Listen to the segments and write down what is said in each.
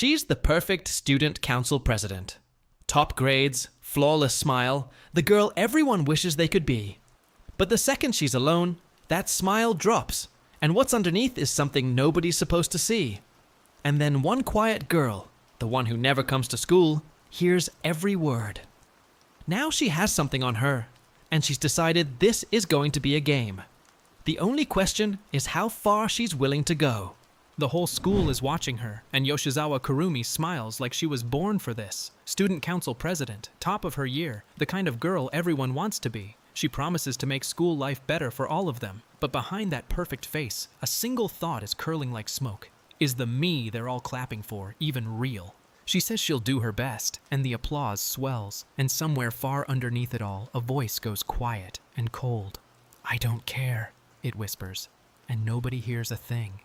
She's the perfect student council president. Top grades, flawless smile, the girl everyone wishes they could be. But the second she's alone, that smile drops, and what's underneath is something nobody's supposed to see. And then one quiet girl, the one who never comes to school, hears every word. Now she has something on her, and she's decided this is going to be a game. The only question is how far she's willing to go. The whole school is watching her, and Yoshizawa Kurumi smiles like she was born for this. Student council president, top of her year, the kind of girl everyone wants to be. She promises to make school life better for all of them. But behind that perfect face, a single thought is curling like smoke. Is the me they're all clapping for even real? She says she'll do her best, and the applause swells. And somewhere far underneath it all, a voice goes quiet and cold. "I don't care," it whispers, and nobody hears a thing.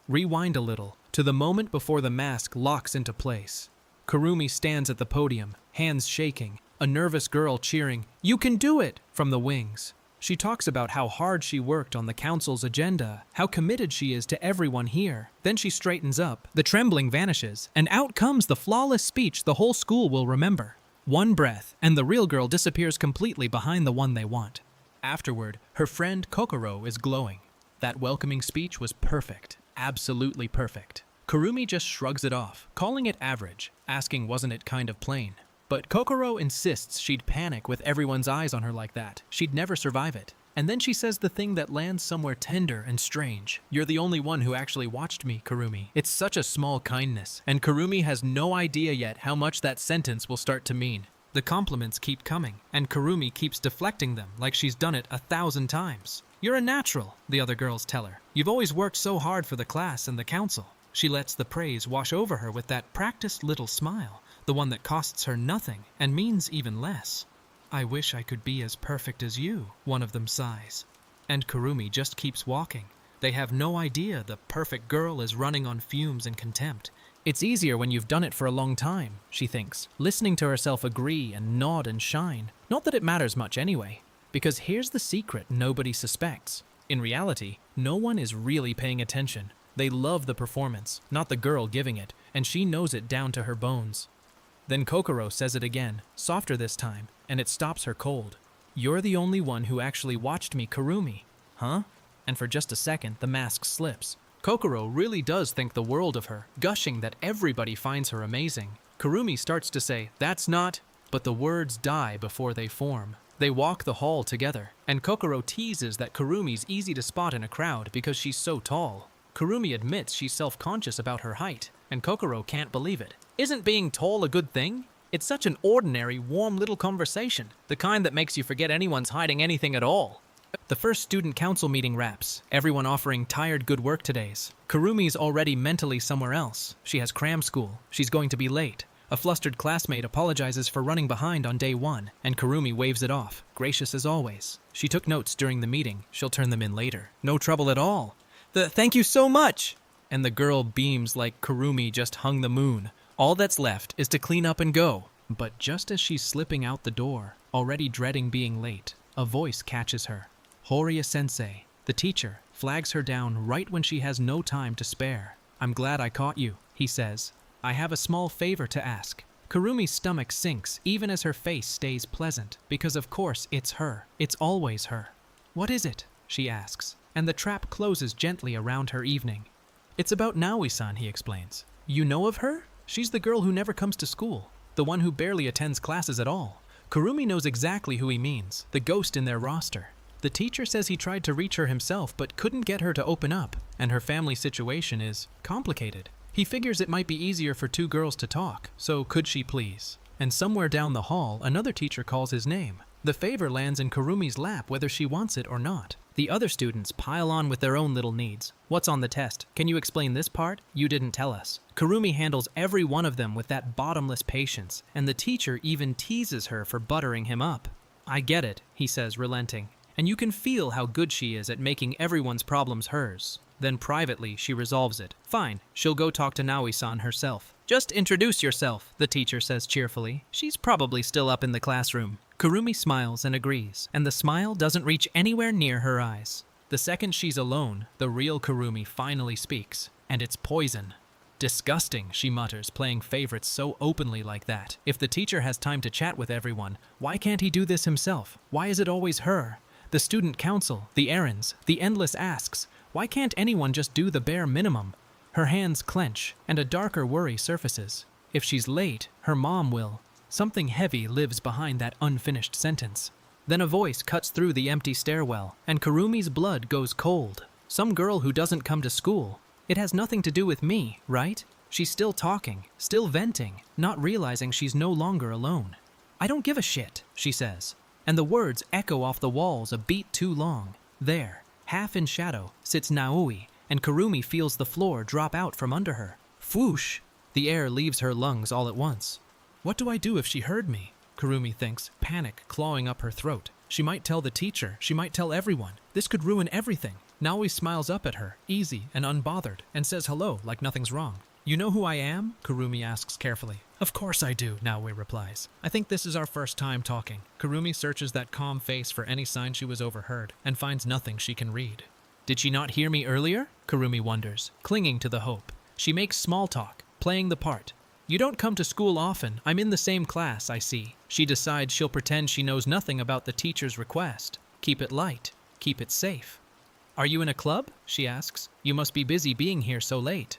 Rewind a little, to the moment before the mask locks into place. Kurumi stands at the podium, hands shaking, a nervous girl cheering, "You can do it!" from the wings. She talks about how hard she worked on the council's agenda, how committed she is to everyone here. Then she straightens up, the trembling vanishes, and out comes the flawless speech the whole school will remember. One breath, and the real girl disappears completely behind the one they want. Afterward, her friend Kokoro is glowing. That welcoming speech was perfect. Absolutely perfect. Kurumi just shrugs it off, calling it average, asking wasn't it kind of plain. But Kokoro insists she'd panic with everyone's eyes on her like that. She'd never survive it. And then she says the thing that lands somewhere tender and strange. "You're the only one who actually watched me, Kurumi." It's such a small kindness, and Kurumi has no idea yet how much that sentence will start to mean. The compliments keep coming, and Kurumi keeps deflecting them like she's done it 1,000 times. "You're a natural," the other girls tell her. "You've always worked so hard for the class and the council." She lets the praise wash over her with that practiced little smile, the one that costs her nothing and means even less. "I wish I could be as perfect as you," one of them sighs. And Kurumi just keeps walking. They have no idea the perfect girl is running on fumes and contempt. It's easier when you've done it for a long time, she thinks, listening to herself agree and nod and shine. Not that it matters much anyway, because here's the secret nobody suspects. In reality, no one is really paying attention. They love the performance, not the girl giving it, and she knows it down to her bones. Then Kokoro says it again, softer this time, and it stops her cold. "You're the only one who actually watched me, Kurumi." Huh? And for just a second, the mask slips. Kokoro really does think the world of her, gushing that everybody finds her amazing. Kurumi starts to say, "That's not," but the words die before they form. They walk the hall together, and Kokoro teases that Kurumi's easy to spot in a crowd because she's so tall. Kurumi admits she's self-conscious about her height, and Kokoro can't believe it. Isn't being tall a good thing? It's such an ordinary, warm little conversation, the kind that makes you forget anyone's hiding anything at all. The first student council meeting wraps, everyone offering tired good work todays. Kurumi's already mentally somewhere else. She has cram school. She's going to be late. A flustered classmate apologizes for running behind on day one, and Kurumi waves it off, gracious as always. She took notes during the meeting. She'll turn them in later. No trouble at all. Thank you so much! And the girl beams like Kurumi just hung the moon. All that's left is to clean up and go. But just as she's slipping out the door, already dreading being late, a voice catches her. Horia-sensei, the teacher, flags her down right when she has no time to spare. "I'm glad I caught you," he says. "I have a small favor to ask." Kurumi's stomach sinks even as her face stays pleasant, because of course it's her. It's always her. "What is it?" she asks, and the trap closes gently around her evening. "It's about Naoi-san," he explains. "You know of her? She's the girl who never comes to school, the one who barely attends classes at all." Kurumi knows exactly who he means, the ghost in their roster. The teacher says he tried to reach her himself but couldn't get her to open up, and her family situation is complicated. He figures it might be easier for two girls to talk, so could she please? And somewhere down the hall, another teacher calls his name. The favor lands in Kurumi's lap whether she wants it or not. The other students pile on with their own little needs. "What's on the test? Can you explain this part? You didn't tell us." Kurumi handles every one of them with that bottomless patience, and the teacher even teases her for buttering him up. "I get it," he says, relenting. "And you can feel how good she is at making everyone's problems hers." Then privately, she resolves it. Fine, she'll go talk to Naoi-san herself. "Just introduce yourself," the teacher says cheerfully. "She's probably still up in the classroom." Kurumi smiles and agrees, and the smile doesn't reach anywhere near her eyes. The second she's alone, the real Kurumi finally speaks, and it's poison. Disgusting, she mutters, playing favorites so openly like that. If the teacher has time to chat with everyone, why can't he do this himself? Why is it always her? The student council, the errands, the endless asks. Why can't anyone just do the bare minimum? Her hands clench, and a darker worry surfaces. If she's late, her mom will. Something heavy lives behind that unfinished sentence. Then a voice cuts through the empty stairwell, and Kurumi's blood goes cold. Some girl who doesn't come to school. It has nothing to do with me, right? She's still talking, still venting, not realizing she's no longer alone. I don't give a shit, she says. And the words echo off the walls a beat too long. There, half in shadow, sits Naoi, and Kurumi feels the floor drop out from under her. Whoosh! The air leaves her lungs all at once. What do I do if she heard me? Kurumi thinks, panic clawing up her throat. She might tell the teacher, she might tell everyone. This could ruin everything. Naoi smiles up at her, easy and unbothered, and says hello like nothing's wrong. You know who I am? Kurumi asks carefully. Of course I do, Naoi replies. I think this is our first time talking. Kurumi searches that calm face for any sign she was overheard, and finds nothing she can read. Did she not hear me earlier? Kurumi wonders, clinging to the hope. She makes small talk, playing the part. You don't come to school often. I'm in the same class, I see. She decides she'll pretend she knows nothing about the teacher's request. Keep it light. Keep it safe. Are you in a club? She asks. You must be busy being here so late.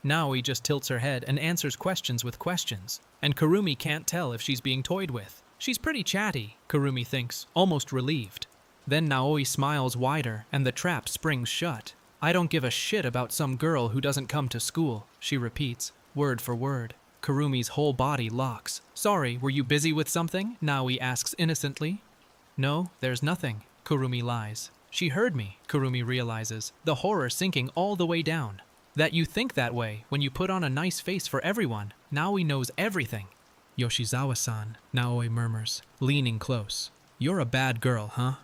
Naoi just tilts her head and answers questions with questions. And Kurumi can't tell if she's being toyed with. She's pretty chatty, Kurumi thinks, almost relieved. Then Naoi smiles wider and the trap springs shut. I don't give a shit about some girl who doesn't come to school, she repeats, word for word. Kurumi's whole body locks. Sorry, were you busy with something? Naoi asks innocently. No, there's nothing, Kurumi lies. She heard me, Kurumi realizes, the horror sinking all the way down. That you think that way when you put on a nice face for everyone. Naoi knows everything. Yoshizawa-san, Naoi murmurs, leaning close. You're a bad girl, huh?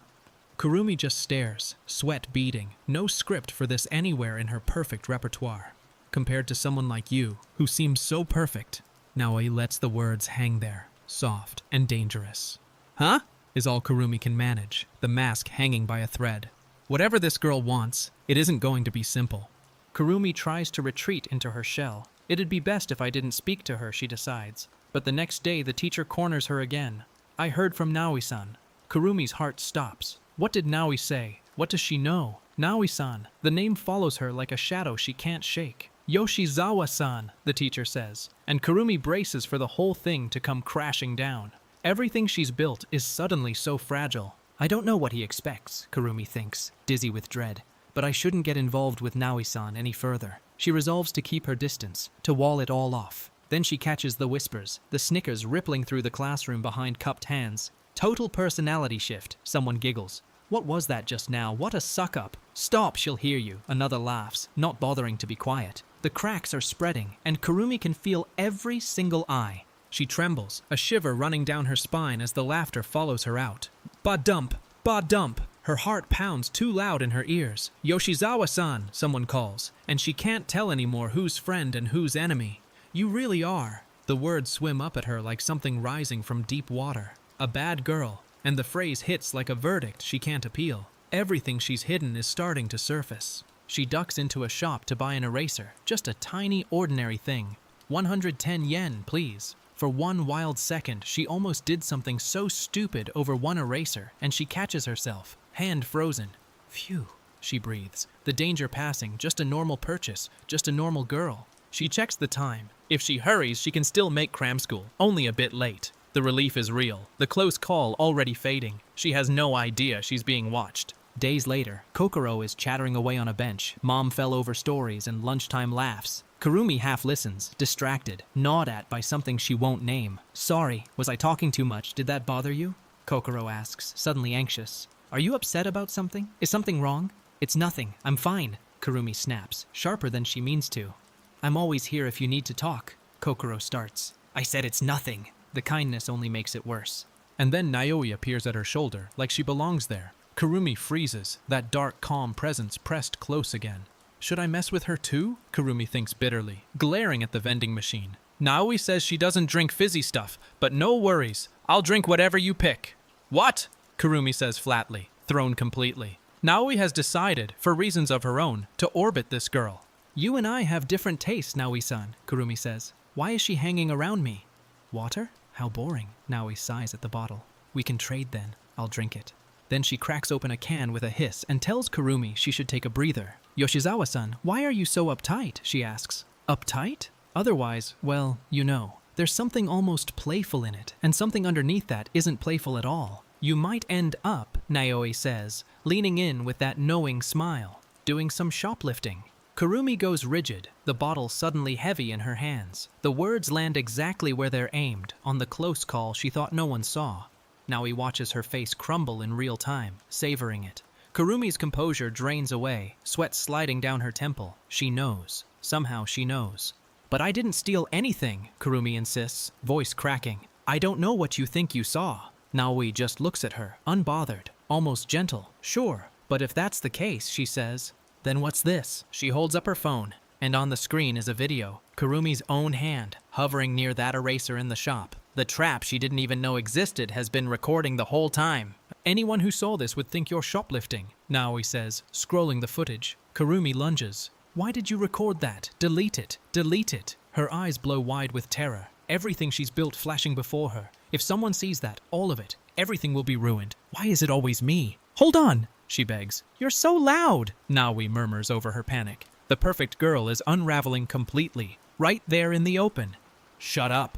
Kurumi just stares, sweat beading, no script for this anywhere in her perfect repertoire. Compared to someone like you, who seems so perfect. Naoi lets the words hang there, soft and dangerous. Huh? Is all Kurumi can manage, the mask hanging by a thread. Whatever this girl wants, it isn't going to be simple. Kurumi tries to retreat into her shell. It'd be best if I didn't speak to her, she decides. But the next day, the teacher corners her again. I heard from Naoi-san. Kurumi's heart stops. What did Naoi say? What does she know? Naoi-san. The name follows her like a shadow she can't shake. Yoshizawa-san, the teacher says, and Kurumi braces for the whole thing to come crashing down. Everything she's built is suddenly so fragile. I don't know what he expects, Kurumi thinks, dizzy with dread, but I shouldn't get involved with Naoi-san any further. She resolves to keep her distance, to wall it all off. Then she catches the whispers, the snickers rippling through the classroom behind cupped hands. Total personality shift, someone giggles. What was that just now? What a suck-up. Stop, she'll hear you. Another laughs, not bothering to be quiet. The cracks are spreading, and Kurumi can feel every single eye. She trembles, a shiver running down her spine as the laughter follows her out. Ba-dump! Ba-dump! Her heart pounds too loud in her ears. Yoshizawa-san, someone calls, and she can't tell anymore who's friend and who's enemy. You really are. The words swim up at her like something rising from deep water. A bad girl. And the phrase hits like a verdict she can't appeal. Everything she's hidden is starting to surface. She ducks into a shop to buy an eraser, just a tiny, ordinary thing. 110 yen, please. For one wild second, she almost did something so stupid over one eraser, and she catches herself, hand frozen. Phew, she breathes. The danger passing, just a normal purchase, just a normal girl. She checks the time. If she hurries, she can still make cram school, only a bit late. The relief is real, the close call already fading. She has no idea she's being watched. Days later, Kokoro is chattering away on a bench. Mom fell over stories and lunchtime laughs. Kurumi half listens, distracted, gnawed at by something she won't name. Sorry, was I talking too much? Did that bother you? Kokoro asks, suddenly anxious. Are you upset about something? Is something wrong? It's nothing, I'm fine, Kurumi snaps, sharper than she means to. I'm always here if you need to talk, Kokoro starts. I said it's nothing. The kindness only makes it worse. And then Naoi appears at her shoulder, like she belongs there. Kurumi freezes, that dark, calm presence pressed close again. Should I mess with her too? Kurumi thinks bitterly, glaring at the vending machine. Naoi says she doesn't drink fizzy stuff, but no worries. I'll drink whatever you pick. What? Kurumi says flatly, thrown completely. Naoi has decided, for reasons of her own, to orbit this girl. You and I have different tastes, Naoi-san, Kurumi says. Why is she hanging around me? Water? How boring. Naoi sighs at the bottle. We can trade then. I'll drink it. Then she cracks open a can with a hiss and tells Kurumi she should take a breather. Yoshizawa-san, why are you so uptight? She asks. Uptight? Otherwise, well, you know. There's something almost playful in it, and something underneath that isn't playful at all. You might end up, Naoi says, leaning in with that knowing smile, doing some shoplifting. Kurumi goes rigid, the bottle suddenly heavy in her hands. The words land exactly where they're aimed, on the close call she thought no one saw. Naoi watches her face crumble in real time, savoring it. Kurumi's composure drains away, sweat sliding down her temple. She knows. Somehow she knows. But I didn't steal anything, Kurumi insists, voice cracking. I don't know what you think you saw. Naoi just looks at her, unbothered, almost gentle. Sure, but if that's the case, she says, then what's this? She holds up her phone, and on the screen is a video. Kurumi's own hand, hovering near that eraser in the shop. The trap she didn't even know existed has been recording the whole time. Anyone who saw this would think you're shoplifting, Naoi says, scrolling the footage. Kurumi lunges. Why did you record that? Delete it. Delete it. Her eyes blow wide with terror. Everything she's built flashing before her. If someone sees that, all of it, everything will be ruined. Why is it always me? Hold on, she begs. You're so loud, Naoi murmurs over her panic. The perfect girl is unraveling completely, right there in the open. Shut up.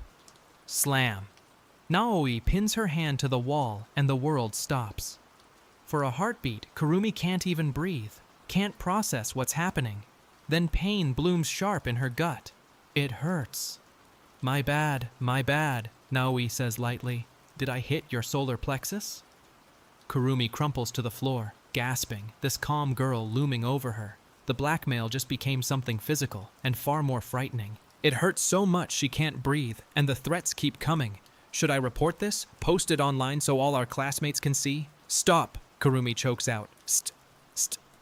Slam. Naoi pins her hand to the wall and the world stops. For a heartbeat, Kurumi can't even breathe, can't process what's happening. Then pain blooms sharp in her gut. It hurts. My bad, Naoi says lightly. Did I hit your solar plexus? Kurumi crumples to the floor, gasping, this calm girl looming over her. The blackmail just became something physical and far more frightening. It hurts so much she can't breathe, and the threats keep coming. Should I report this? Post it online so all our classmates can see? Stop, Kurumi chokes out. St.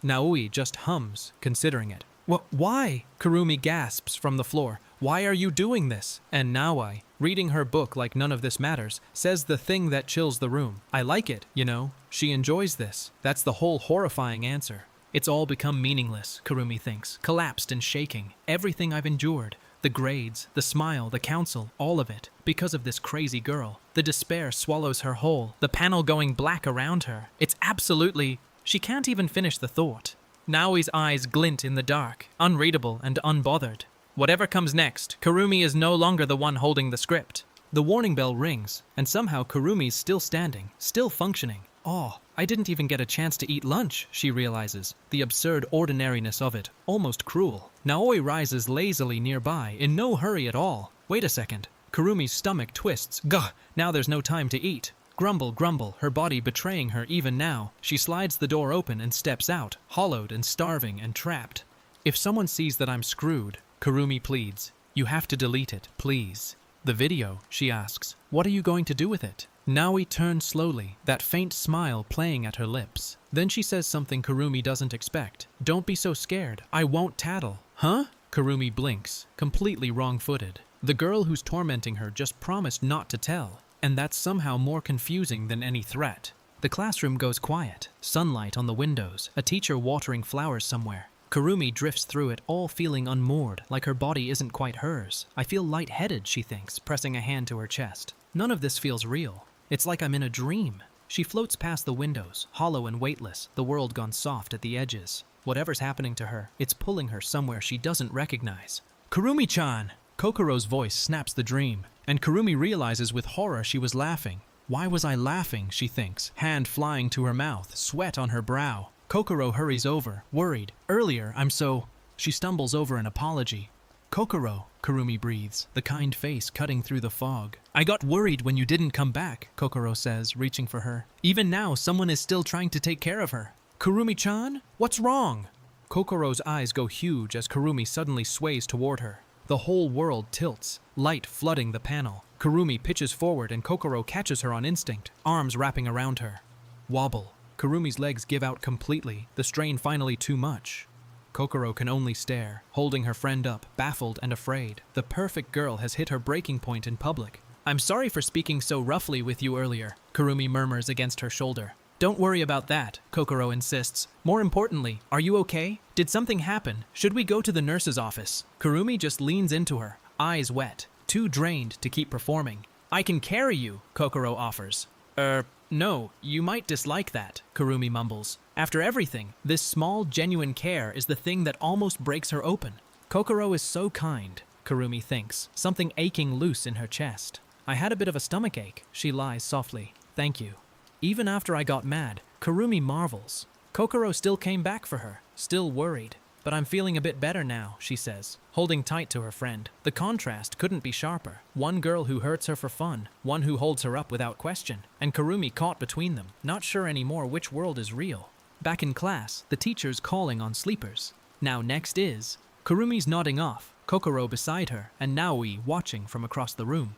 Naoi just hums, considering it. Why? Kurumi gasps from the floor. Why are you doing this? And Naoi, reading her book like none of this matters, says the thing that chills the room. I like it, you know. She enjoys this. That's the whole horrifying answer. It's all become meaningless, Kurumi thinks, collapsed and shaking. Everything I've endured. The grades, the smile, the counsel, all of it. Because of this crazy girl. The despair swallows her whole, the panel going black around her. It's absolutely... She can't even finish the thought. Naoi's eyes glint in the dark, unreadable and unbothered. Whatever comes next, Kurumi is no longer the one holding the script. The warning bell rings, and somehow Kurumi's still standing, still functioning. Oh, I didn't even get a chance to eat lunch, she realizes. The absurd ordinariness of it, almost cruel. Naoi rises lazily nearby, in no hurry at all. Wait a second. Kurumi's stomach twists. Gah! Now there's no time to eat. Grumble, grumble, her body betraying her even now. She slides the door open and steps out, hollowed and starving and trapped. If someone sees that I'm screwed, Kurumi pleads. You have to delete it, please. The video, she asks. What are you going to do with it? Naoi turns slowly, that faint smile playing at her lips. Then she says something Kurumi doesn't expect. Don't be so scared. I won't tattle. Huh? Kurumi blinks, completely wrong-footed. The girl who's tormenting her just promised not to tell. And that's somehow more confusing than any threat. The classroom goes quiet, sunlight on the windows, a teacher watering flowers somewhere. Kurumi drifts through it, all feeling unmoored, like her body isn't quite hers. I feel lightheaded, she thinks, pressing a hand to her chest. None of this feels real. It's like I'm in a dream. She floats past the windows, hollow and weightless, the world gone soft at the edges. Whatever's happening to her, it's pulling her somewhere she doesn't recognize. Kurumi-chan! Kokoro's voice snaps the dream, and Kurumi realizes with horror she was laughing. Why was I laughing, she thinks, hand flying to her mouth, sweat on her brow. Kokoro hurries over, worried. Earlier, I'm so... She stumbles over an apology. Kokoro, Kurumi breathes, the kind face cutting through the fog. I got worried when you didn't come back, Kokoro says, reaching for her. Even now, someone is still trying to take care of her. Kurumi-chan? What's wrong? Kokoro's eyes go huge as Kurumi suddenly sways toward her. The whole world tilts, light flooding the panel. Kurumi pitches forward and Kokoro catches her on instinct, arms wrapping around her. Wobble. Kurumi's legs give out completely, the strain finally too much. Kokoro can only stare, holding her friend up, baffled and afraid. The perfect girl has hit her breaking point in public. I'm sorry for speaking so roughly with you earlier, Kurumi murmurs against her shoulder. Don't worry about that, Kokoro insists. More importantly, are you okay? Did something happen? Should we go to the nurse's office? Kurumi just leans into her, eyes wet, too drained to keep performing. I can carry you, Kokoro offers. No, you might dislike that, Kurumi mumbles. After everything, this small, genuine care is the thing that almost breaks her open. Kokoro is so kind, Kurumi thinks, something aching loose in her chest. I had a bit of a stomach ache, she lies softly. Thank you. Even after I got mad, Kurumi marvels. Kokoro still came back for her, still worried. But I'm feeling a bit better now, she says, holding tight to her friend. The contrast couldn't be sharper. One girl who hurts her for fun, one who holds her up without question, and Kurumi caught between them, not sure anymore which world is real. Back in class, the teacher's calling on sleepers. Now next is... Kurumi's nodding off, Kokoro beside her, and Naoi watching from across the room.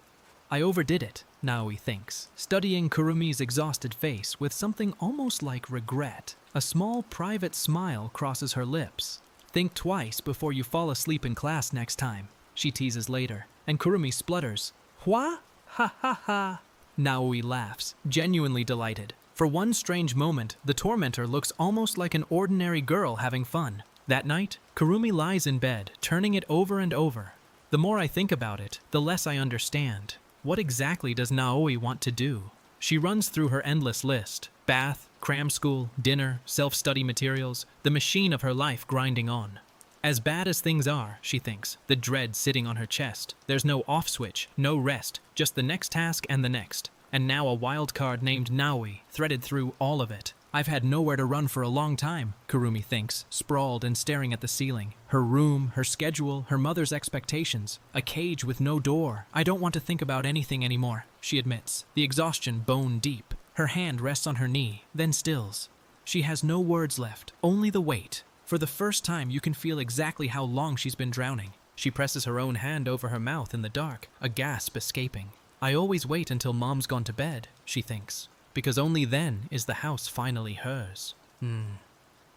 I overdid it, Naoi thinks, studying Kurumi's exhausted face with something almost like regret. A small private smile crosses her lips. Think twice before you fall asleep in class next time, she teases later, and Kurumi splutters. Hwa? Ha ha ha. Naoi laughs, genuinely delighted. For one strange moment, the tormentor looks almost like an ordinary girl having fun. That night, Kurumi lies in bed, turning it over and over. The more I think about it, the less I understand. What exactly does Naoi want to do? She runs through her endless list. Bath, cram school, dinner, self-study materials, the machine of her life grinding on. As bad as things are, she thinks, the dread sitting on her chest. There's no off switch, no rest, just the next task and the next. And now a wild card named Naoi, threaded through all of it. I've had nowhere to run for a long time, Kurumi thinks, sprawled and staring at the ceiling. Her room, her schedule, her mother's expectations. A cage with no door. I don't want to think about anything anymore, she admits, the exhaustion bone deep. Her hand rests on her knee, then stills. She has no words left, only the weight. For the first time, you can feel exactly how long she's been drowning. She presses her own hand over her mouth in the dark, a gasp escaping. I always wait until Mom's gone to bed, she thinks, because only then is the house finally hers.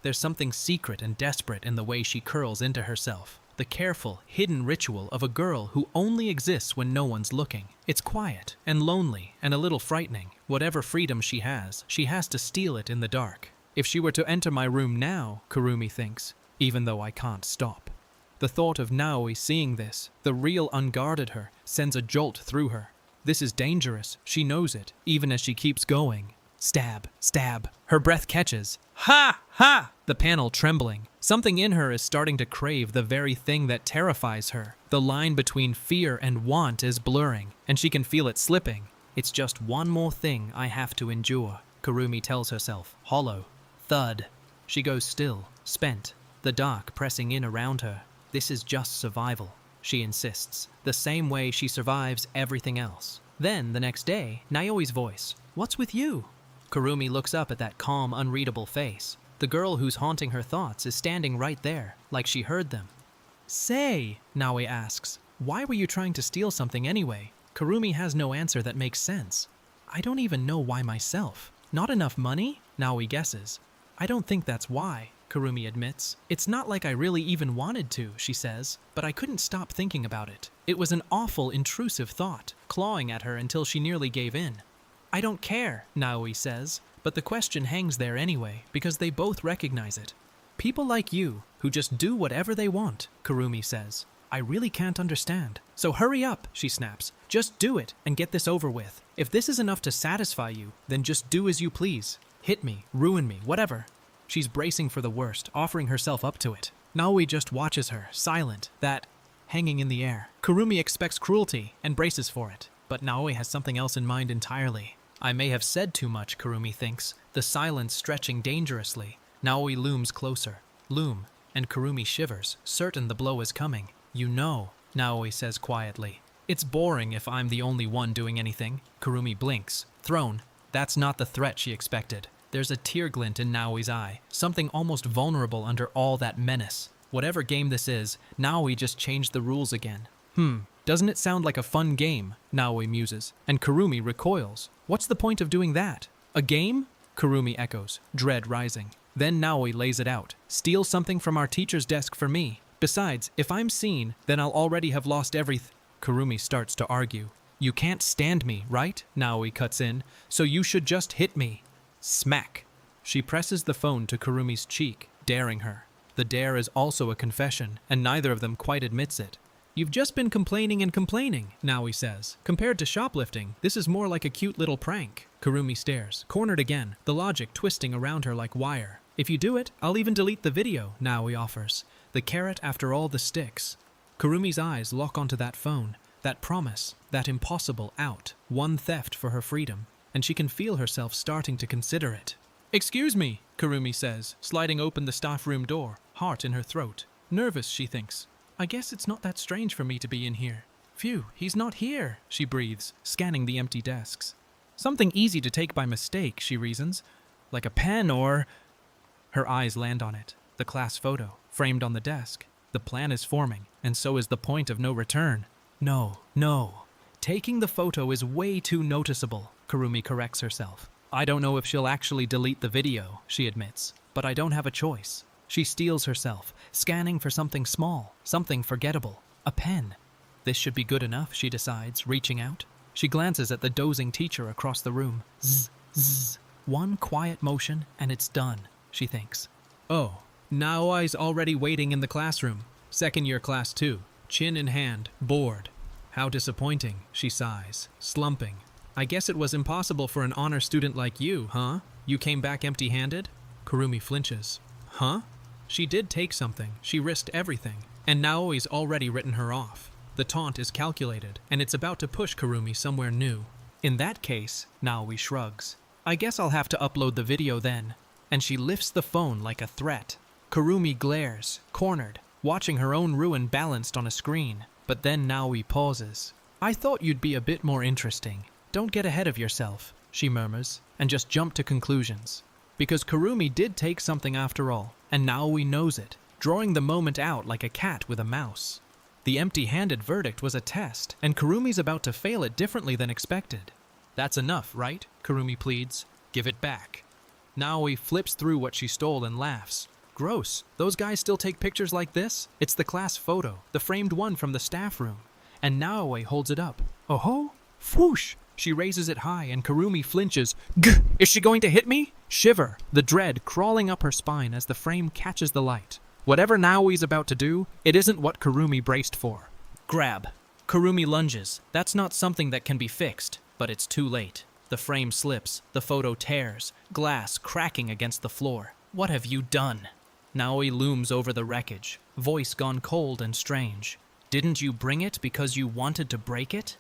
There's something secret and desperate in the way she curls into herself. The careful, hidden ritual of a girl who only exists when no one's looking. It's quiet and lonely and a little frightening. Whatever freedom she has to steal it in the dark. If she were to enter my room now, Kurumi thinks, even though I can't stop. The thought of Naoi seeing this, the real unguarded her, sends a jolt through her. This is dangerous. She knows it, even as she keeps going. Stab, stab. Her breath catches. Ha! Ha! The panel trembling. Something in her is starting to crave the very thing that terrifies her. The line between fear and want is blurring, and she can feel it slipping. It's just one more thing I have to endure, Kurumi tells herself, hollow. Thud. She goes still, spent, the dark pressing in around her. This is just survival, she insists, the same way she survives everything else. Then, the next day, Naoi's voice. What's with you? Kurumi looks up at that calm, unreadable face. The girl who's haunting her thoughts is standing right there, like she heard them. Say, Naoi asks, why were you trying to steal something anyway? Kurumi has no answer that makes sense. I don't even know why myself. Not enough money? Naoi guesses. I don't think that's why, Kurumi admits. It's not like I really even wanted to, she says, but I couldn't stop thinking about it. It was an awful, intrusive thought, clawing at her until she nearly gave in. I don't care, Naoi says, but the question hangs there anyway, because they both recognize it. People like you, who just do whatever they want, Kurumi says. I really can't understand. So hurry up, she snaps. Just do it and get this over with. If this is enough to satisfy you, then just do as you please. Hit me, ruin me, whatever. She's bracing for the worst, offering herself up to it. Naoi just watches her, silent, that hanging in the air. Kurumi expects cruelty and braces for it, but Naoi has something else in mind entirely. I may have said too much, Kurumi thinks, the silence stretching dangerously. Naoi looms closer. Loom, and Kurumi shivers, certain the blow is coming. You know, Naoi says quietly. It's boring if I'm the only one doing anything. Kurumi blinks. Thrown. That's not the threat she expected. There's a tear glint in Naoi's eye, something almost vulnerable under all that menace. Whatever game this is, Naoi just changed the rules again. Doesn't it sound like a fun game? Naoi muses, and Kurumi recoils. What's the point of doing that? A game? Kurumi echoes, dread rising. Then Naoi lays it out. Steal something from our teacher's desk for me. Besides, if I'm seen, then I'll already have lost everything. Kurumi starts to argue. You can't stand me, right? Naoi cuts in. So you should just hit me. Smack! She presses the phone to Kurumi's cheek, daring her. The dare is also a confession, and neither of them quite admits it. You've just been complaining and complaining, Naoi says. Compared to shoplifting, this is more like a cute little prank. Kurumi stares, cornered again, the logic twisting around her like wire. If you do it, I'll even delete the video, Naoi offers. The carrot after all the sticks. Kurumi's eyes lock onto that phone, that promise, that impossible out, one theft for her freedom, and she can feel herself starting to consider it. Excuse me, Kurumi says, sliding open the staff room door, heart in her throat. Nervous, she thinks. I guess it's not that strange for me to be in here. Phew, he's not here, she breathes, scanning the empty desks. Something easy to take by mistake, she reasons. Like a pen or... Her eyes land on it. The class photo, framed on the desk. The plan is forming, and so is the point of no return. No. Taking the photo is way too noticeable, Kurumi corrects herself. I don't know if she'll actually delete the video, she admits, but I don't have a choice. She steels herself, scanning for something small, something forgettable. A pen. This should be good enough, she decides, reaching out. She glances at the dozing teacher across the room. Zzz, zzz. One quiet motion, and it's done, she thinks. Oh, Naoi's already waiting in the classroom. Second year class 2, chin in hand, bored. How disappointing, she sighs, slumping. I guess it was impossible for an honor student like you, huh? You came back empty-handed? Kurumi flinches. Huh? She did take something, she risked everything, and Naoi's already written her off. The taunt is calculated, and it's about to push Kurumi somewhere new. In that case, Naoi shrugs. I guess I'll have to upload the video then. And she lifts the phone like a threat. Kurumi glares, cornered, watching her own ruin balanced on a screen. But then Naoi pauses. I thought you'd be a bit more interesting. Don't get ahead of yourself, she murmurs, and just jump to conclusions. Because Kurumi did take something after all, and Naoi knows it, drawing the moment out like a cat with a mouse. The empty-handed verdict was a test, and Kurumi's about to fail it differently than expected. That's enough, right? Kurumi pleads. Give it back. Naoi flips through what she stole and laughs. Gross. Those guys still take pictures like this? It's the class photo, the framed one from the staff room. And Naoi holds it up. Oh-ho! Whoosh! She raises it high and Kurumi flinches. Gah! Is she going to hit me? Shiver, the dread crawling up her spine as the frame catches the light. Whatever Naoi's about to do, it isn't what Kurumi braced for. Grab. Kurumi lunges. That's not something that can be fixed, but it's too late. The frame slips, the photo tears, glass cracking against the floor. What have you done? Naoi looms over the wreckage, voice gone cold and strange. Didn't you bring it because you wanted to break it?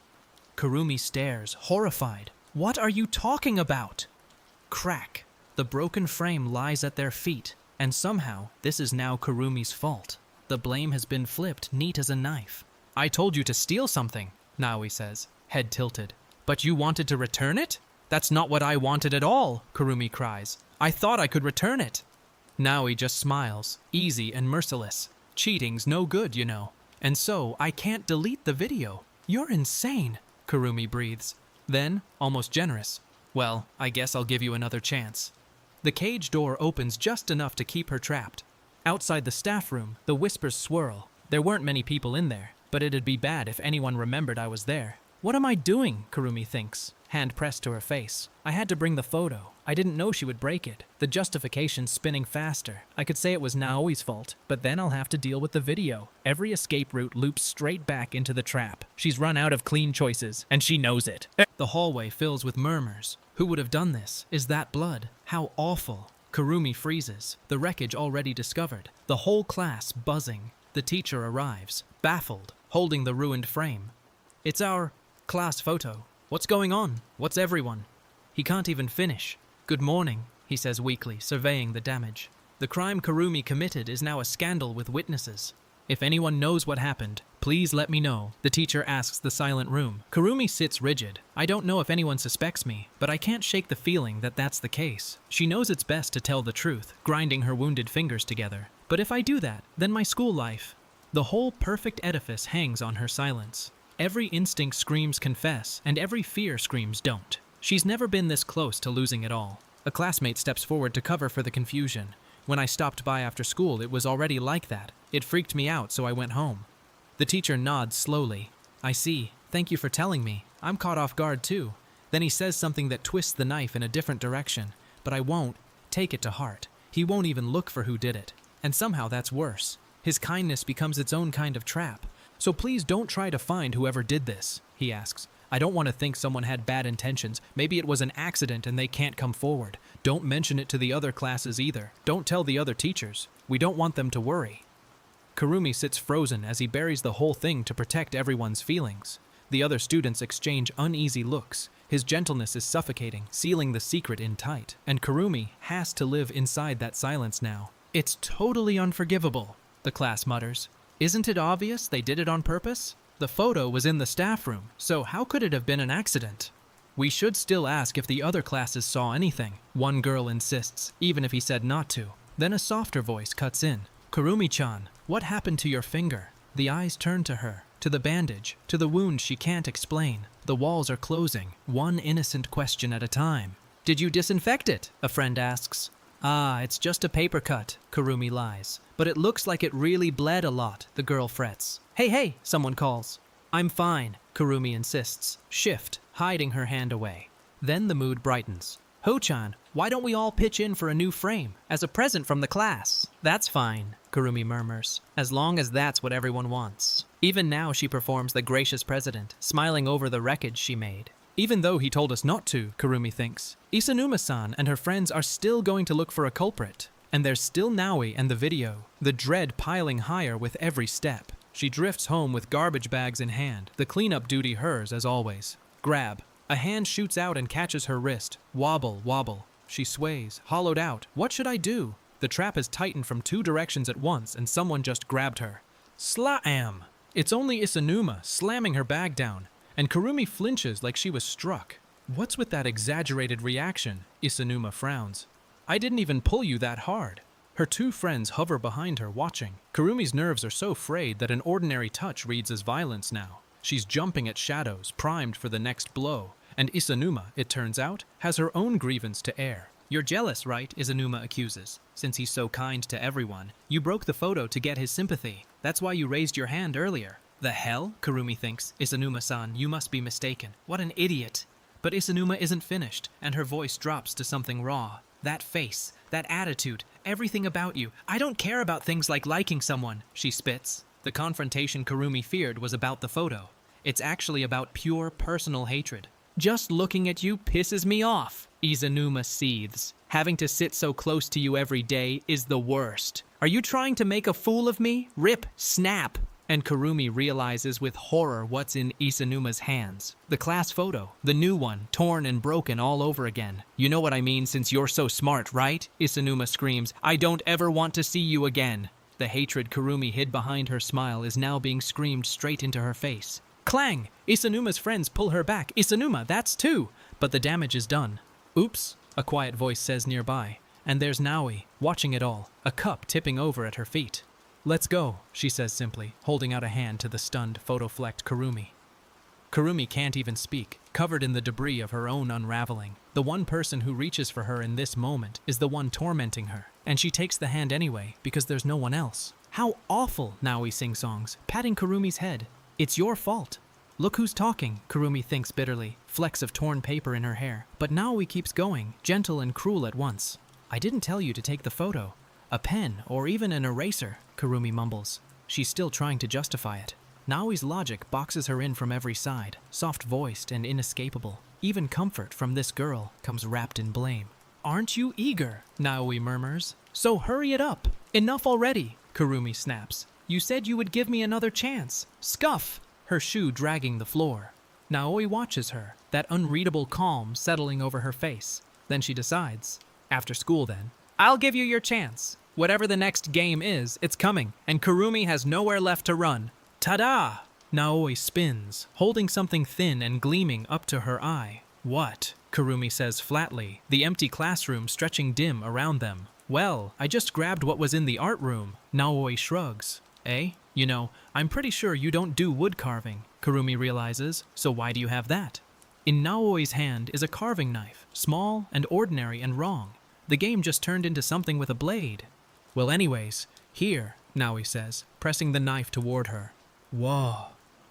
Kurumi stares, horrified. What are you talking about? Crack. The broken frame lies at their feet, and somehow this is now Kurumi's fault. The blame has been flipped neat as a knife. I told you to steal something, Naoi says, head tilted. But you wanted to return it? That's not what I wanted at all, Kurumi cries. I thought I could return it. Naoi just smiles, easy and merciless. Cheating's no good, you know. And so I can't delete the video. You're insane, Kurumi breathes. Then, almost generous, well, I guess I'll give you another chance. The cage door opens just enough to keep her trapped. Outside the staff room, the whispers swirl. There weren't many people in there, but it'd be bad if anyone remembered I was there. What am I doing, Kurumi thinks, hand pressed to her face. I had to bring the photo. I didn't know she would break it. The justification's spinning faster. I could say it was Naoi's fault, but then I'll have to deal with the video. Every escape route loops straight back into the trap. She's run out of clean choices, and she knows it. The hallway fills with murmurs. Who would have done this? Is that blood? How awful. Kurumi freezes, the wreckage already discovered. The whole class buzzing. The teacher arrives, baffled, holding the ruined frame. It's our class photo. What's going on? What's everyone? He can't even finish. Good morning, he says weakly, surveying the damage. The crime Kurumi committed is now a scandal with witnesses. If anyone knows what happened, please let me know, the teacher asks the silent room. Kurumi sits rigid. I don't know if anyone suspects me, but I can't shake the feeling that that's the case. She knows it's best to tell the truth, grinding her wounded fingers together. But if I do that, then my school life... The whole perfect edifice hangs on her silence. Every instinct screams confess, and every fear screams don't. She's never been this close to losing it all. A classmate steps forward to cover for the confusion. When I stopped by after school, it was already like that. It freaked me out, so I went home. The teacher nods slowly. I see. Thank you for telling me. I'm caught off guard too. Then he says something that twists the knife in a different direction. but I won't take it to heart. He won't even look for who did it. And somehow that's worse. His kindness becomes its own kind of trap. So please don't try to find whoever did this, he asks. I don't want to think someone had bad intentions. Maybe it was an accident and they can't come forward. Don't mention it to the other classes either. Don't tell the other teachers. We don't want them to worry. Kurumi sits frozen as he buries the whole thing to protect everyone's feelings. The other students exchange uneasy looks. His gentleness is suffocating, sealing the secret in tight. And Kurumi has to live inside that silence now. It's totally unforgivable, the class mutters. Isn't it obvious they did it on purpose? The photo was in the staff room, so how could it have been an accident? We should still ask if the other classes saw anything, one girl insists, even if he said not to. Then a softer voice cuts in. Kurumi-chan, what happened to your finger? The eyes turn to her, to the bandage, to the wound she can't explain. The walls are closing, one innocent question at a time. Did you disinfect it? A friend asks. Ah, it's just a paper cut, Kurumi lies. But it looks like it really bled a lot, the girl frets. Hey, someone calls. I'm fine, Kurumi insists. Shift, hiding her hand away. Then the mood brightens. Ho-chan, why don't we all pitch in for a new frame, as a present from the class? That's fine, Kurumi murmurs, as long as that's what everyone wants. Even now she performs the gracious president, smiling over the wreckage she made. Even though he told us not to, Kurumi thinks, Isanuma-san and her friends are still going to look for a culprit. And there's still Naoi and the video, the dread piling higher with every step. She drifts home with garbage bags in hand, the cleanup duty hers as always. Grab. A hand shoots out and catches her wrist. Wobble, wobble. She sways, hollowed out. What should I do? The trap has tightened from 2 directions at once and someone just grabbed her. Slam! It's only Isanuma, slamming her bag down. And Kurumi flinches like she was struck. What's with that exaggerated reaction? Isanuma frowns. I didn't even pull you that hard. Her 2 friends hover behind her watching. Kurumi's nerves are so frayed that an ordinary touch reads as violence now. She's jumping at shadows, primed for the next blow. And Isanuma, it turns out, has her own grievance to air. You're jealous, right? Isanuma accuses. Since he's so kind to everyone. You broke the photo to get his sympathy. That's why you raised your hand earlier. The hell? Kurumi thinks. Isanuma-san, you must be mistaken. What an idiot. But Isanuma isn't finished, and her voice drops to something raw. That face, that attitude, everything about you. I don't care about things like liking someone, she spits. The confrontation Kurumi feared was about the photo. It's actually about pure personal hatred. Just looking at you pisses me off, Isanuma seethes. Having to sit so close to you every day is the worst. Are you trying to make a fool of me? Rip, snap. And Kurumi realizes with horror what's in Isanuma's hands. The class photo, the new one, torn and broken all over again. You know what I mean since you're so smart, right? Isanuma screams, I don't ever want to see you again. The hatred Kurumi hid behind her smile is now being screamed straight into her face. Clang! Isanuma's friends pull her back. Isanuma, that's 2! But the damage is done. Oops, a quiet voice says nearby. And there's Naoi, watching it all, a cup tipping over at her feet. Let's go, she says simply, holding out a hand to the stunned, photo-flecked Kurumi. Kurumi can't even speak, covered in the debris of her own unraveling. The one person who reaches for her in this moment is the one tormenting her, and she takes the hand anyway because there's no one else. How awful, Naoi sing-songs, patting Kurumi's head. It's your fault. Look who's talking, Kurumi thinks bitterly, flecks of torn paper in her hair. But Naoi keeps going, gentle and cruel at once. I didn't tell you to take the photo. A pen, or even an eraser, Kurumi mumbles. She's still trying to justify it. Naoi's logic boxes her in from every side, soft-voiced and inescapable. Even comfort from this girl comes wrapped in blame. Aren't you eager? Naoi murmurs. So hurry it up. Enough already, Kurumi snaps. You said you would give me another chance. Scuff! Her shoe dragging the floor. Naoi watches her, that unreadable calm settling over her face. Then she decides. After school, then. I'll give you your chance. Whatever the next game is, it's coming, and Kurumi has nowhere left to run. Ta-da! Naoi spins, holding something thin and gleaming up to her eye. What? Kurumi says flatly, the empty classroom stretching dim around them. Well, I just grabbed what was in the art room. Naoi shrugs. Eh? You know, I'm pretty sure you don't do wood carving, Kurumi realizes, so why do you have that? In Naoi's hand is a carving knife, small and ordinary and wrong. The game just turned into something with a blade. Well anyways, here, Naoi says, pressing the knife toward her. Whoa.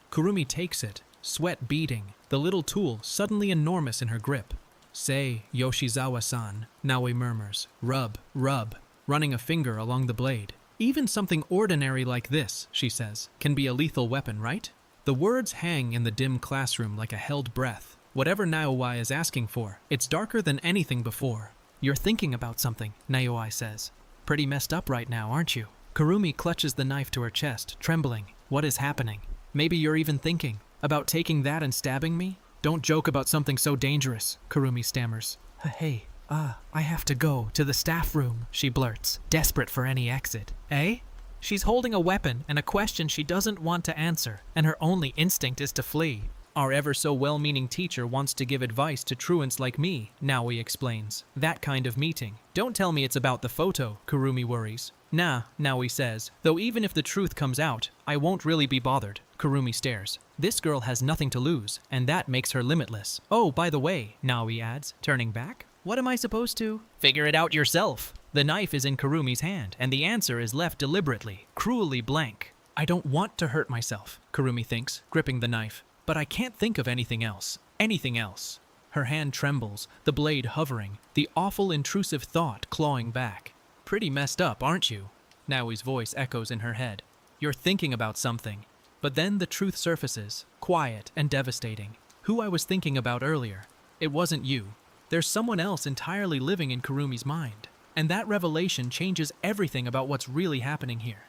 Kurumi takes it, sweat beading, the little tool suddenly enormous in her grip. Say, Yoshizawa-san, Naoi murmurs. Rub, rub, running a finger along the blade. Even something ordinary like this, she says, can be a lethal weapon, right? The words hang in the dim classroom like a held breath. Whatever Naoi is asking for, it's darker than anything before. You're thinking about something, Naoi says. Pretty messed up right now, aren't you? Kurumi clutches the knife to her chest, trembling. What is happening? Maybe you're even thinking about taking that and stabbing me? Don't joke about something so dangerous, Kurumi stammers. Hey, I have to go to the staff room, she blurts, desperate for any exit. Eh? She's holding a weapon and a question she doesn't want to answer, and her only instinct is to flee. Our ever so well-meaning teacher wants to give advice to truants like me, Naoi explains. That kind of meeting. Don't tell me it's about the photo, Kurumi worries. Nah, Naoi says, though even if the truth comes out, I won't really be bothered. Kurumi stares. This girl has nothing to lose, and that makes her limitless. Oh, by the way, Naoi adds, turning back. What am I supposed to? Figure it out yourself. The knife is in Kurumi's hand, and the answer is left deliberately, cruelly blank. I don't want to hurt myself, Kurumi thinks, gripping the knife. But I can't think of anything else. Anything else. Her hand trembles, the blade hovering, the awful intrusive thought clawing back. Pretty messed up, aren't you? Naoi's voice echoes in her head. You're thinking about something. But then the truth surfaces, quiet and devastating. Who I was thinking about earlier. It wasn't you. There's someone else entirely living in Kurumi's mind. And that revelation changes everything about what's really happening here.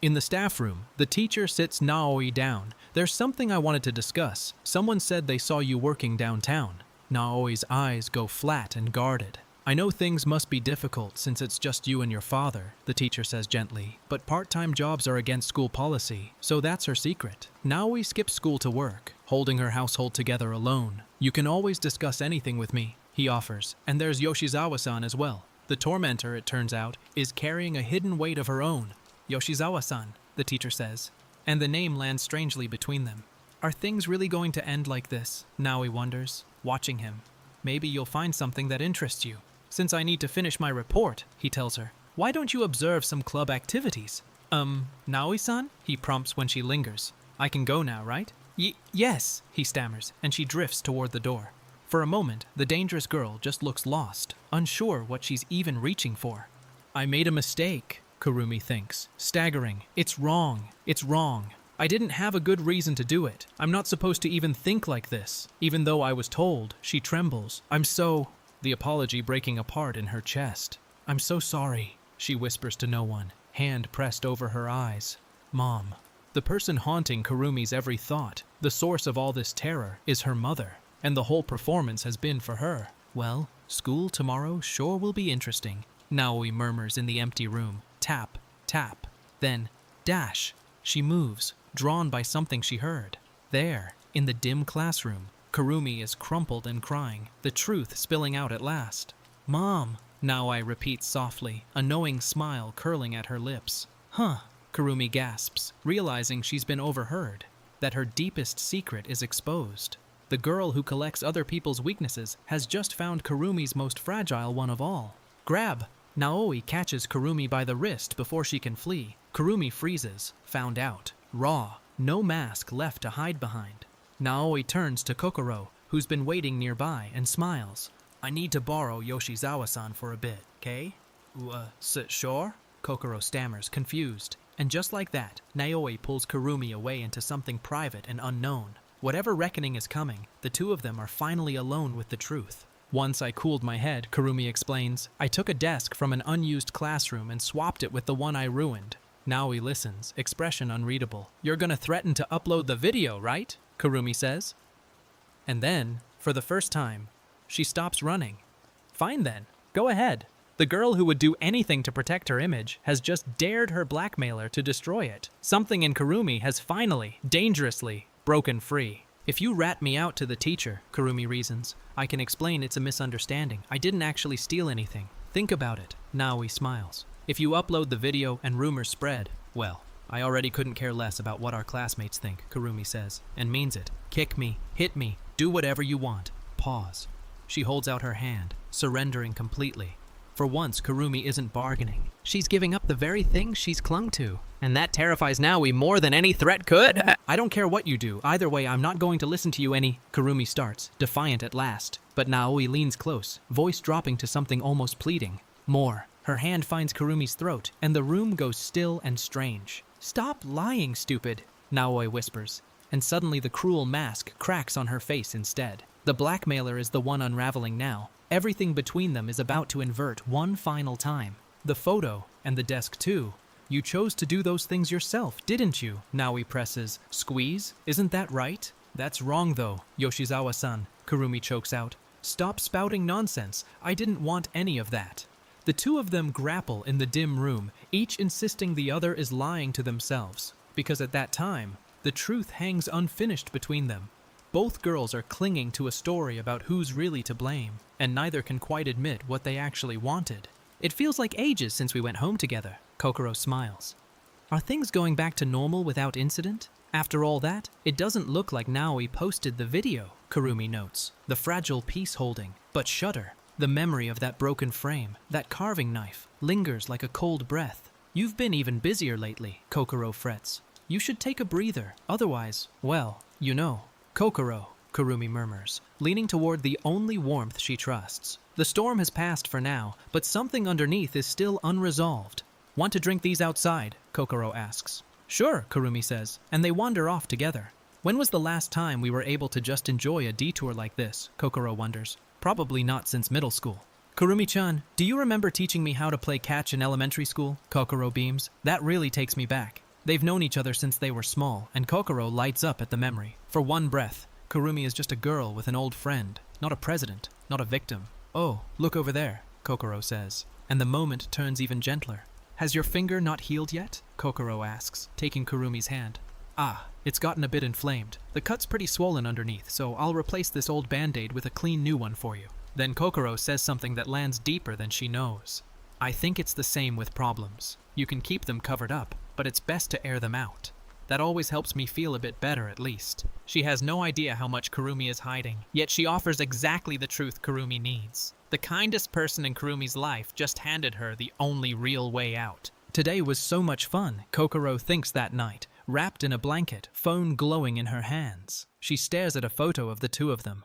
In the staff room, the teacher sits Naoi down. There's something I wanted to discuss. Someone said they saw you working downtown. Naoi's eyes go flat and guarded. I know things must be difficult since it's just you and your father, the teacher says gently, but part-time jobs are against school policy, so that's her secret. Naoi skips school to work, holding her household together alone. You can always discuss anything with me, he offers, and there's Yoshizawa-san as well. The tormentor, it turns out, is carrying a hidden weight of her own. Yoshizawa-san, the teacher says, and the name lands strangely between them. Are things really going to end like this? Naoi wonders, watching him. Maybe you'll find something that interests you. Since I need to finish my report, he tells her, why don't you observe some club activities? Naoi-san? He prompts when she lingers. I can go now, right? Yes, he stammers, and she drifts toward the door. For a moment, the dangerous girl just looks lost, unsure what she's even reaching for. I made a mistake, Kurumi thinks, staggering. It's wrong. It's wrong. I didn't have a good reason to do it. I'm not supposed to even think like this. Even though I was told, she trembles. The apology breaking apart in her chest. I'm so sorry, she whispers to no one, hand pressed over her eyes. Mom. The person haunting Kurumi's every thought, the source of all this terror, is her mother, and the whole performance has been for her. Well, school tomorrow sure will be interesting, Naoi murmurs in the empty room. Tap, tap, then dash. She moves, drawn by something she heard. There, in the dim classroom, Kurumi is crumpled and crying, the truth spilling out at last. Mom, Naoi repeats softly, a knowing smile curling at her lips. Huh, Kurumi gasps, realizing she's been overheard, that her deepest secret is exposed. The girl who collects other people's weaknesses has just found Kurumi's most fragile one of all. Grab! Naoi catches Kurumi by the wrist before she can flee. Kurumi freezes, found out, raw, no mask left to hide behind. Naoi turns to Kokoro, who's been waiting nearby, and smiles. I need to borrow Yoshizawa-san for a bit, okay? Sure? Kokoro stammers, confused. And just like that, Naoi pulls Kurumi away into something private and unknown. Whatever reckoning is coming, the two of them are finally alone with the truth. Once I cooled my head, Kurumi explains. I took a desk from an unused classroom and swapped it with the one I ruined. Naoi listens, expression unreadable. You're gonna threaten to upload the video, right? Kurumi says. And then, for the first time, she stops running. Fine then, go ahead. The girl who would do anything to protect her image has just dared her blackmailer to destroy it. Something in Kurumi has finally, dangerously, broken free. If you rat me out to the teacher, Kurumi reasons, I can explain it's a misunderstanding. I didn't actually steal anything. Think about it. Naoi smiles. If you upload the video and rumors spread, well, I already couldn't care less about what our classmates think, Kurumi says, and means it. Kick me, hit me, do whatever you want. Pause. She holds out her hand, surrendering completely. For once, Kurumi isn't bargaining. She's giving up the very thing she's clung to. And that terrifies Naoi more than any threat could. I don't care what you do. Either way, I'm not going to listen to you any. Kurumi starts, defiant at last. But Naoi leans close, voice dropping to something almost pleading. More. Her hand finds Kurumi's throat, and the room goes still and strange. Stop lying, stupid, Naoi whispers. And suddenly the cruel mask cracks on her face instead. The blackmailer is the one unraveling now. Everything between them is about to invert one final time. The photo, and the desk too. You chose to do those things yourself, didn't you? Naoi presses. Squeeze? Isn't that right? That's wrong though, Yoshizawa-san, Kurumi chokes out. Stop spouting nonsense. I didn't want any of that. The two of them grapple in the dim room, each insisting the other is lying to themselves. Because at that time, the truth hangs unfinished between them. Both girls are clinging to a story about who's really to blame, and neither can quite admit what they actually wanted. It feels like ages since we went home together, Kokoro smiles. Are things going back to normal without incident? After all that, it doesn't look like Naoi posted the video, Kurumi notes. The fragile piece holding, but shudder. The memory of that broken frame, that carving knife, lingers like a cold breath. You've been even busier lately, Kokoro frets. You should take a breather, otherwise, well, you know. Kokoro, Kurumi murmurs, leaning toward the only warmth she trusts. The storm has passed for now, but something underneath is still unresolved. Want to drink these outside? Kokoro asks. Sure, Kurumi says, and they wander off together. When was the last time we were able to just enjoy a detour like this? Kokoro wonders. Probably not since middle school. Kurumi-chan, do you remember teaching me how to play catch in elementary school? Kokoro beams. That really takes me back. They've known each other since they were small, and Kokoro lights up at the memory. For one breath, Kurumi is just a girl with an old friend, not a president, not a victim. Oh, look over there, Kokoro says, and the moment turns even gentler. Has your finger not healed yet? Kokoro asks, taking Kurumi's hand. Ah, it's gotten a bit inflamed. The cut's pretty swollen underneath, so I'll replace this old band-aid with a clean new one for you. Then Kokoro says something that lands deeper than she knows. I think it's the same with problems. You can keep them covered up, but it's best to air them out. That always helps me feel a bit better at least. She has no idea how much Kurumi is hiding, yet she offers exactly the truth Kurumi needs. The kindest person in Kurumi's life just handed her the only real way out. Today was so much fun, Kokoro thinks that night, wrapped in a blanket, phone glowing in her hands. She stares at a photo of the two of them.